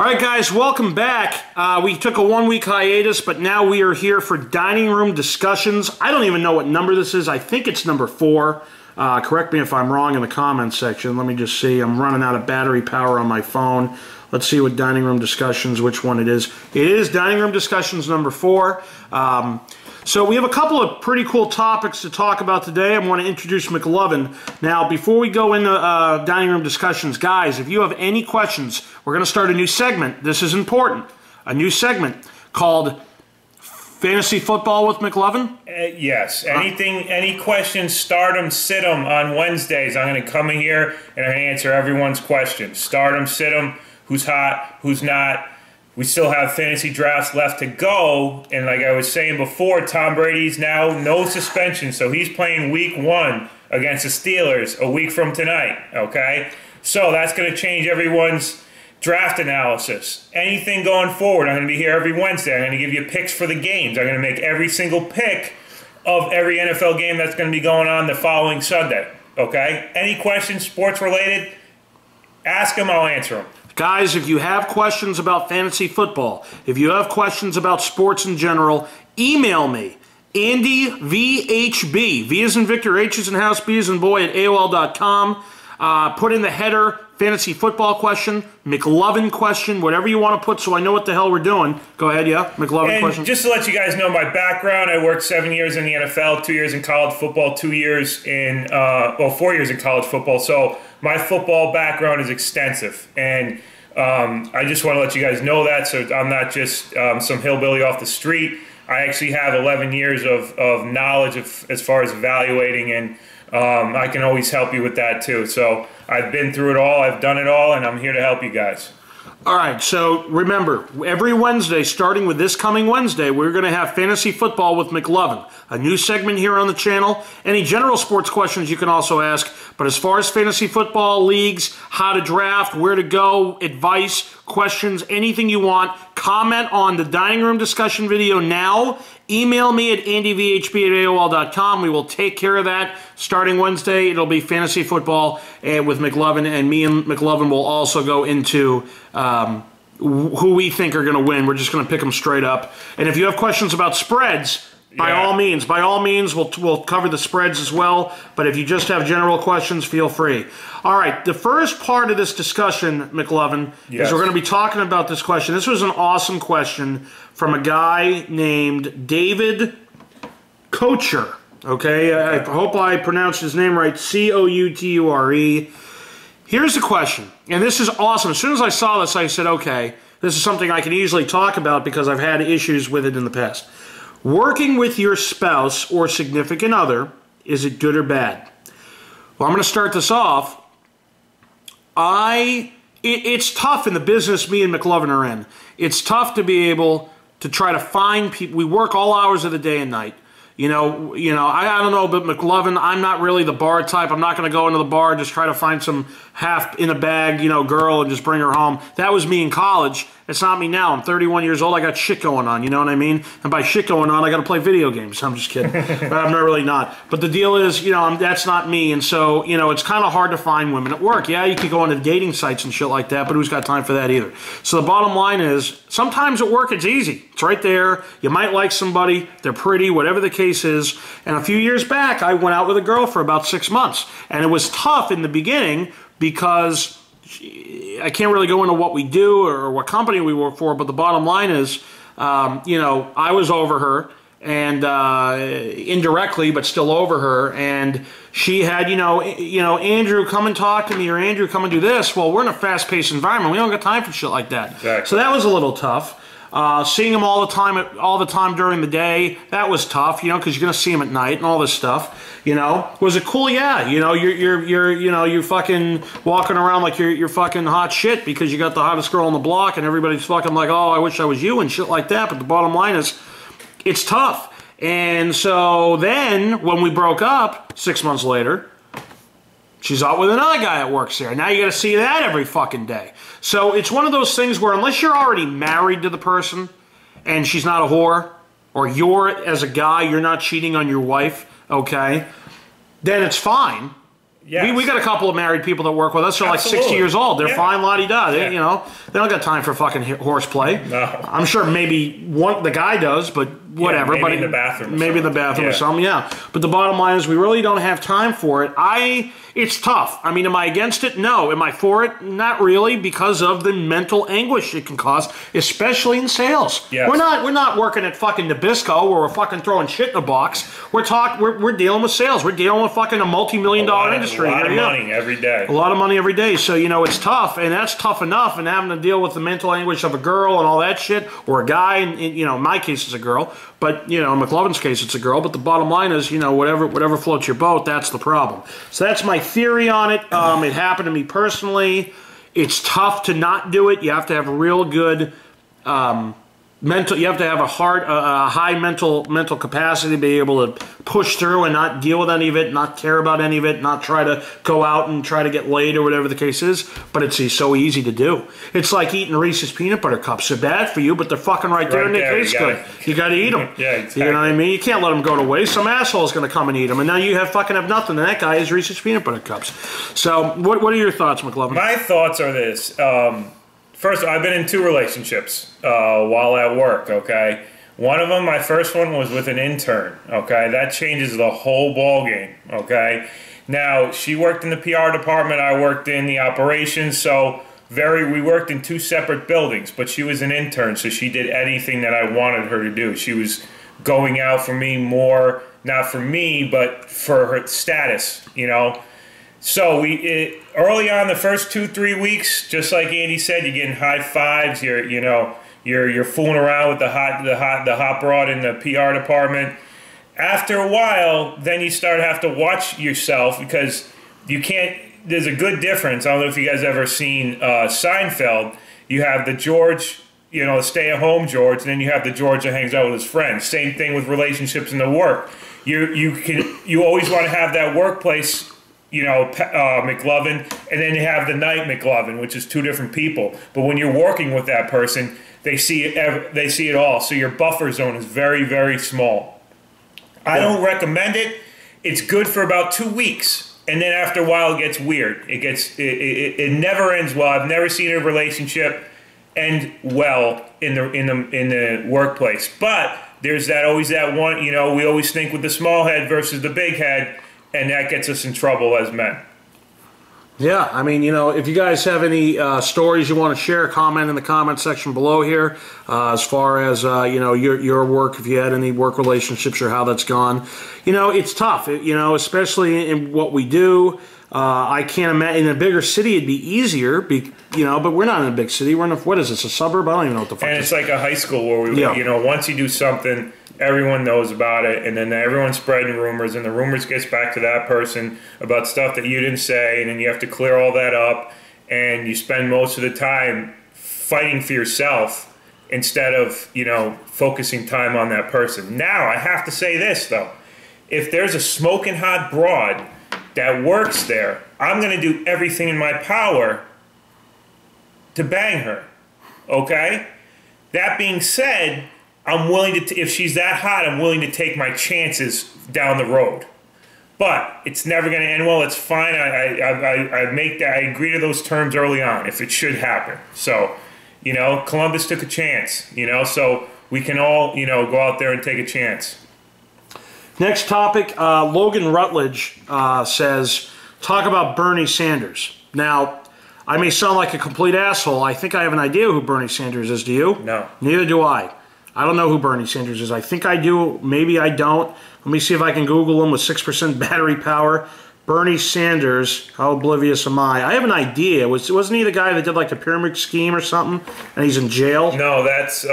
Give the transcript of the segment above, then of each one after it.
All right, guys, welcome back. We took a one-week hiatus, but now we are here for Dining Room Discussions. I don't even know what number this is. I think it's number 4. Correct me if I'm wrong in the comments section. Let me just see. I'm running out of battery power on my phone. Let's see what Dining Room Discussions, which one it is. It is Dining Room Discussions number 4. So we have a couple of pretty cool topics to talk about today. I want to introduce McLovin. Now, before we go into Dining Room Discussions, guys, if you have any questions, we're going to start a new segment. This is important. A new segment called Fantasy Football with McLovin? Yes. Any questions, start them, sit them on Wednesdays. I'm going to come in here and I'm going to answer everyone's questions. Start them, sit them, who's hot, who's not. We still have fantasy drafts left to go, and like I was saying before, Tom Brady's now no suspension, so he's playing week 1 against the Steelers a week from tonight, okay? So that's going to change everyone's draft analysis. Anything going forward, I'm going to be here every Wednesday. I'm going to give you picks for the games. I'm going to make every single pick of every NFL game that's going to be going on the following Sunday, okay? Any questions, sports-related, ask them, I'll answer them. Guys, if you have questions about fantasy football, if you have questions about sports in general, email me, AndyVHB, V as in Victor, H as in House, B as in Boy, at AOL.com. Put in the header, fantasy football question, McLovin question, whatever you want to put so I know what the hell we're doing. Go ahead, yeah, McLovin question. Just to let you guys know my background, I worked 7 years in the NFL, 2 years in college football, 2 years in, 4 years in college football. So my football background is extensive. And I just want to let you guys know that so I'm not just some hillbilly off the street. I actually have 11 years of knowledge as far as evaluating, and I can always help you with that too. So I've been through it all, I've done it all, and I'm here to help you guys. All right, so remember, every Wednesday, starting with this coming Wednesday, we're going to have Fantasy Football with McLovin, a new segment here on the channel. Any general sports questions you can also ask, but as far as fantasy football, leagues, how to draft, where to go, advice, questions, anything you want, comment on the Dining Room Discussion video now. Email me at andyvhb@aol.com. We will take care of that. Starting Wednesday, it'll be Fantasy Football with McLovin, and me and McLovin will also go into who we think are going to win. We're just going to pick them straight up. And if you have questions about spreads, by all means, we'll cover the spreads as well. But if you just have general questions, feel free. All right, the first part of this discussion, McLovin, is we're going to be talking about this question. This was an awesome question from a guy named David Couture. Okay, I hope I pronounced his name right, Couture. Here's the question, and this is awesome. As soon as I saw this, I said, okay, this is something I can easily talk about because I've had issues with it in the past. Working with your spouse or significant other, is it good or bad? Well, I'm going to start this off. It's tough in the business me and McLovin are in. It's tough to be able to try to find people. We work all hours of the day and night. I don't know, but McLovin, I'm not really the bar type. I'm not going to go into the bar and just try to find some half-in-a-bag, girl and just bring her home. That was me in college. It's not me now. I'm 31 years old. I got shit going on, you know what I mean? And by shit going on, I got to play video games. I'm just kidding. I'm not really not. But the deal is, that's not me. And so, it's kind of hard to find women at work. Yeah, you could go into dating sites and shit like that, but who's got time for that either? So the bottom line is, sometimes at work it's easy. It's right there. You might like somebody. They're pretty, whatever the case is. And a few years back, I went out with a girl for about 6 months. And it was tough in the beginning because I can't really go into what we do or what company we work for, but the bottom line is, I was over her, and indirectly, but still over her, and she had, Andrew, come and talk to me, or Andrew, come and do this. Well, we're in a fast-paced environment. We don't got time for shit like that. Exactly. So that was a little tough. Seeing him all the time during the day, that was tough, because you're gonna see him at night and all this stuff. Was it cool? Yeah. You're fucking walking around like you're fucking hot shit because you got the hottest girl on the block, and everybody's fucking like, oh, I wish I was you and shit like that. But the bottom line is, it's tough. And so then when we broke up 6 months later, she's out with another guy that works there. Now you got to see that every fucking day. So it's one of those things where unless you're already married to the person and she's not a whore, or you're, as a guy, you're not cheating on your wife, okay, then it's fine. Yes. We got a couple of married people that work with us. They're like 60 Absolutely. years old. They're Yeah. fine, la-di-da. They, Yeah. you know, they don't got time for fucking horseplay. No. I'm sure maybe the guy does, but whatever. maybe but in the bathroom or Maybe in the something. bathroom or Yeah. something, yeah. But the bottom line is we really don't have time for it. It's tough. I mean, am I against it? No. Am I for it? Not really, because of the mental anguish it can cause, especially in sales. Yes. We're not working at fucking Nabisco where we're fucking throwing shit in a box. We're dealing with sales. We're dealing with fucking a multi-million-dollar industry. A lot of Yeah. money every day. A lot of money every day. So, you know, it's tough, and that's tough enough, and having to deal with the mental anguish of a girl and all that shit, or a guy, and you know, in my case it's a girl, but, you know, in McLovin's case it's a girl, but the bottom line is, you know, whatever floats your boat, that's the problem. So that's my theory on it. It happened to me personally. It's tough to not do it. You have to have a real good you have to have a high mental capacity to be able to push through and not deal with any of it, not care about any of it, not try to go out and try to get laid or whatever the case is. But it's so easy to do. It's like eating Reese's peanut butter cups. They're bad for you, but they're fucking right there and they taste good. You got to eat them. Yeah, exactly. You know what I mean? You can't let them go to waste. Some asshole's going to come and eat them, and now you have nothing. And that guy has Reese's peanut butter cups. So, what are your thoughts, McLovin? My thoughts are this. First, I've been in 2 relationships while at work, okay? One of them, my first one, was with an intern, okay? That changes the whole ball game, okay? Now, she worked in the PR department, I worked in the operations, so we worked in 2 separate buildings, but she was an intern, so she did anything that I wanted her to do. She was going out for me more, not for me, but for her status, you know? So early on, the first 2-3 weeks, just like Andy said, you're getting high fives. You're fooling around with the hot broad in the PR department. After a while, then you have to watch yourself because you can't. There's a good difference. I don't know if you guys ever seen Seinfeld. You have the George, you know, stay-at-home George, and then you have the George that hangs out with his friends. Same thing with relationships in the work. You always want to have that workplace, you know, McLovin, and then you have the night McLovin, which is 2 different people. But when you're working with that person, they see it all. So your buffer zone is very, very small. I don't recommend it. It's good for about 2 weeks, and then after a while, it gets weird. It never ends well. I've never seen a relationship end well in the workplace. But there's always that one. You know, we always think with the small head versus the big head. And that gets us in trouble as men. Yeah, I mean, you know, if you guys have any stories you want to share, comment in the comment section below here. As far as, you know, your work, if you had any work relationships or how that's gone. You know, it's tough, you know, especially in what we do. I can't imagine, in a bigger city it'd be easier, you know, but we're not in a big city. We're in what is this, a suburb? I don't even know what the fuck and it's like a high school where you know, once you do something, everyone knows about it, and then everyone's spreading rumors, and the rumors gets back to that person about stuff that you didn't say, and then you have to clear all that up, and you spend most of the time fighting for yourself instead of, you know, focusing time on that person. Now, I have to say this, though. If there's a smoking hot broad that works there, I'm going to do everything in my power to bang her, okay? That being said, I'm willing to, if she's that hot, I'm willing to take my chances down the road. But it's never going to end well. It's fine. I agree to those terms early on if it should happen. So, you know, Columbus took a chance, you know, so we can all, you know, go out there and take a chance. Next topic, Logan Rutledge says, talk about Bernie Sanders. Now, I may sound like a complete asshole. I think I have an idea who Bernie Sanders is. Do you? No. Neither do I. I don't know who Bernie Sanders is. I think I do. Maybe I don't. Let me see if I can Google him with 6% battery power. Bernie Sanders. How oblivious am I? I have an idea. Wasn't he the guy that did like the pyramid scheme or something? And he's in jail? No, that's...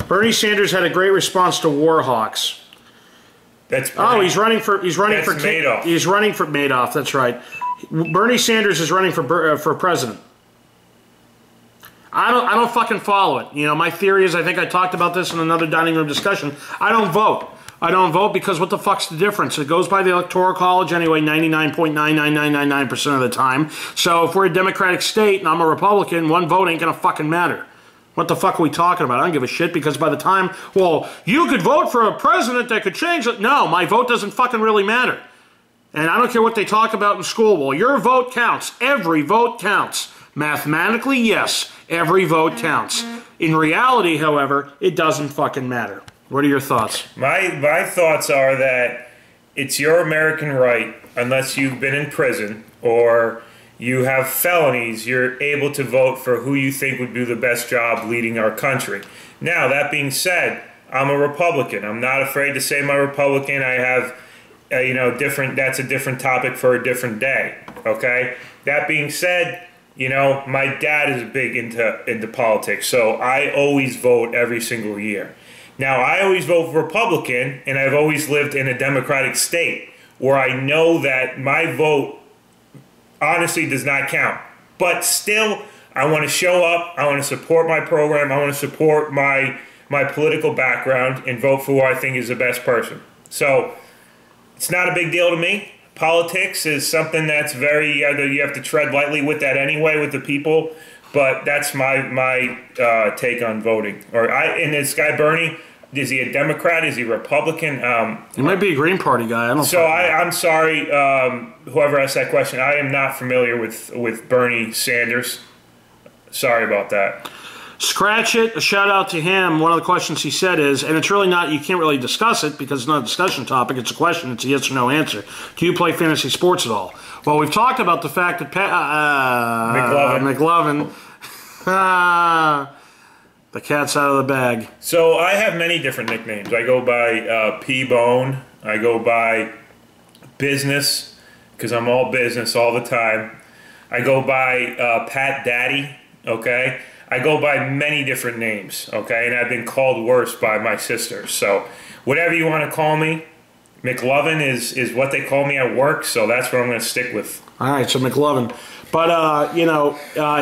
Bernie Sanders had a great response to Warhawks. That's Bernie. Oh, he's running for Madoff. He's running for Madoff. That's right. Bernie Sanders is running for president. I don't fucking follow it. You know, my theory is, I think I talked about this in another dining room discussion. I don't vote. I don't vote because what the fuck's the difference? It goes by the Electoral College anyway 99.99999% of the time. So if we're a Democratic state and I'm a Republican, one vote ain't gonna fucking matter. What the fuck are we talking about? I don't give a shit because by the time, well, you could vote for a president that could change it. No, my vote doesn't fucking really matter. And I don't care what they talk about in school. Well, your vote counts. Every vote counts. Mathematically, yes, every vote counts. In reality, however, it doesn't fucking matter. What are your thoughts? My thoughts are that it's your American right, unless you've been in prison or you have felonies, you're able to vote for who you think would do the best job leading our country. Now, that being said, I'm a Republican. I'm not afraid to say I'm a Republican. I have, that's a different topic for a different day, okay? That being said, my dad is big into politics, so I always vote every single year. Now, I always vote for Republican, and I've always lived in a Democratic state where I know that my vote honestly does not count. But still, I want to show up, I want to support my program, I want to support my political background and vote for who I think is the best person. So, it's not a big deal to me. Politics is something that's you have to tread lightly with that anyway, with the people. But that's my take on voting. And this guy Bernie, is he a Democrat? Is he a Republican? He might be a Green Party guy. I'm sorry, whoever asked that question. I am not familiar with Bernie Sanders. Sorry about that. Scratch it. A shout out to him. One of the questions he said is, and it's really not, you can't really discuss it because it's not a discussion topic. It's a question. It's a yes or no answer. Do you play fantasy sports at all? Well, we've talked about the fact that McLovin. The cat's out of the bag. So I have many different nicknames. I go by P-Bone. I go by Business because I'm all business all the time. I go by Pat Daddy, okay? I go by many different names, okay? And I've been called worse by my sisters. So whatever you want to call me, McLovin is what they call me at work, so that's what I'm going to stick with. All right, so McLovin. But,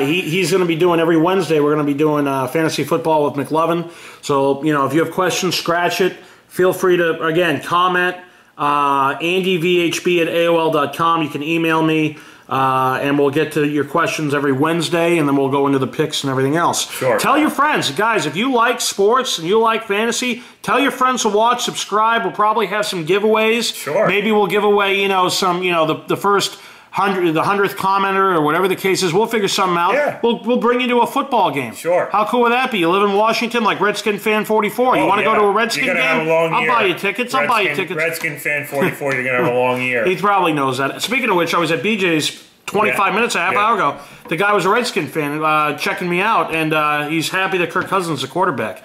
he's going to be doing every Wednesday, we're going to be doing fantasy football with McLovin. So, if you have questions, scratch it. Feel free to, again, comment. AndyVHB@AOL.com. You can email me. And we'll get to your questions every Wednesday, and then we'll go into the picks and everything else. Sure. Tell your friends. Guys, if you like sports and you like fantasy, tell your friends to watch, subscribe. We'll probably have some giveaways. Sure. Maybe we'll give away, some, the first 100th commenter or whatever the case is. We'll figure something out. Yeah. We'll bring you to a football game. Sure. How cool would that be? You live in Washington, like Redskin Fan 44. You want to go to a Redskin game? Have a long I'll year. buy you tickets. I'll buy you tickets. Redskin Fan 44, you're going to have a long year. He probably knows that. Speaking of which, I was at BJ's 25 minutes, a half hour ago. The guy was a Redskin fan checking me out, and he's happy that Kirk Cousins is a quarterback.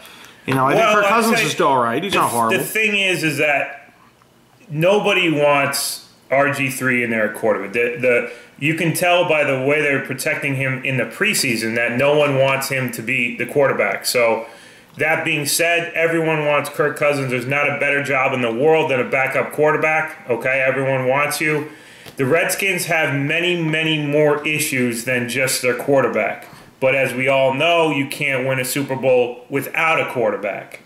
I think Kirk Cousins is still all right. He's not horrible. The thing is that nobody wants RG3 in their quarterback. You can tell by the way they're protecting him in the preseason that no one wants him to be the quarterback. So that being said, everyone wants Kirk Cousins. There's not a better job in the world than a backup quarterback. Okay, everyone wants you. The Redskins have many, many more issues than just their quarterback. But as we all know, you can't win a Super Bowl without a quarterback.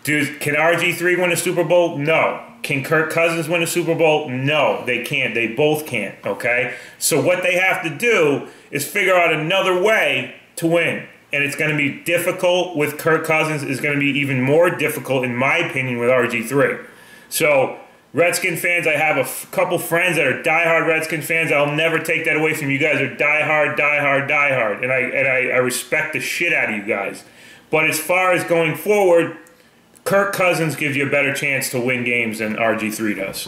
Can RG3 win a Super Bowl? No. Can Kirk Cousins win a Super Bowl? No, they can't. They both can't, okay? So what they have to do is figure out another way to win. And it's going to be difficult with Kirk Cousins. It's going to be even more difficult, in my opinion, with RG3. So Redskin fans, I have a couple friends that are diehard Redskin fans. I'll never take that away from you guys. Are diehard. And I respect the shit out of you guys. But as far as going forward, Kirk Cousins gives you a better chance to win games than RG3 does.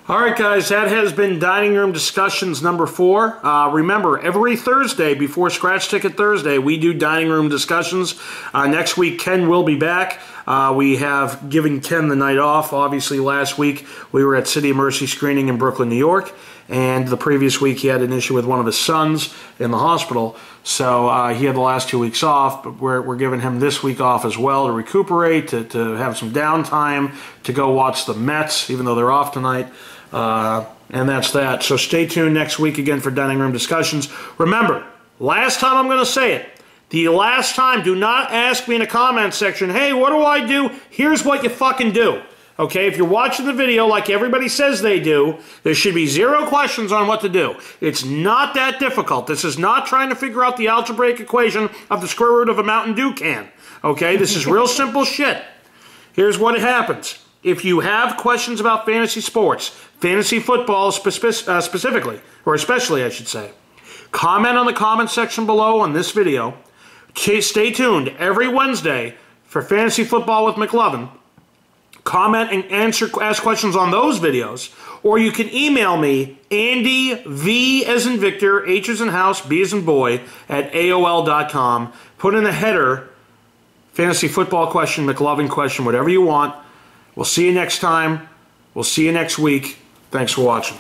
All right, guys, that has been Dining Room Discussions number 4. Remember, every Thursday before Scratch Ticket Thursday, we do Dining Room Discussions. Next week, Ken will be back. We have given Ken the night off. Obviously, last week we were at City of Mercy screening in Brooklyn, New York. And the previous week he had an issue with one of his sons in the hospital. So he had the last 2 weeks off, but we're giving him this week off as well to recuperate, to have some downtime, to go watch the Mets, even though they're off tonight. And that's that. So stay tuned next week again for Dining Room Discussions. Remember, last time I'm going to say it. The last time, do not ask me in the comment section, hey, what do I do? Here's what you fucking do. Okay, if you're watching the video like everybody says they do, there should be 0 questions on what to do. It's not that difficult. This is not trying to figure out the algebraic equation of the square root of a Mountain Dew can. Okay, this is real simple shit. Here's what happens. if you have questions about fantasy sports, fantasy football specifically, or especially, I should say, comment on the comment section below on this video. Stay tuned every Wednesday for Fantasy Football with McLovin. Comment and ask questions on those videos, or you can email me, Andy, V as in Victor, H as in house, B as in boy, at AOL.com. Put in the header, fantasy football question, McLovin question, whatever you want. We'll see you next time. We'll see you next week. Thanks for watching.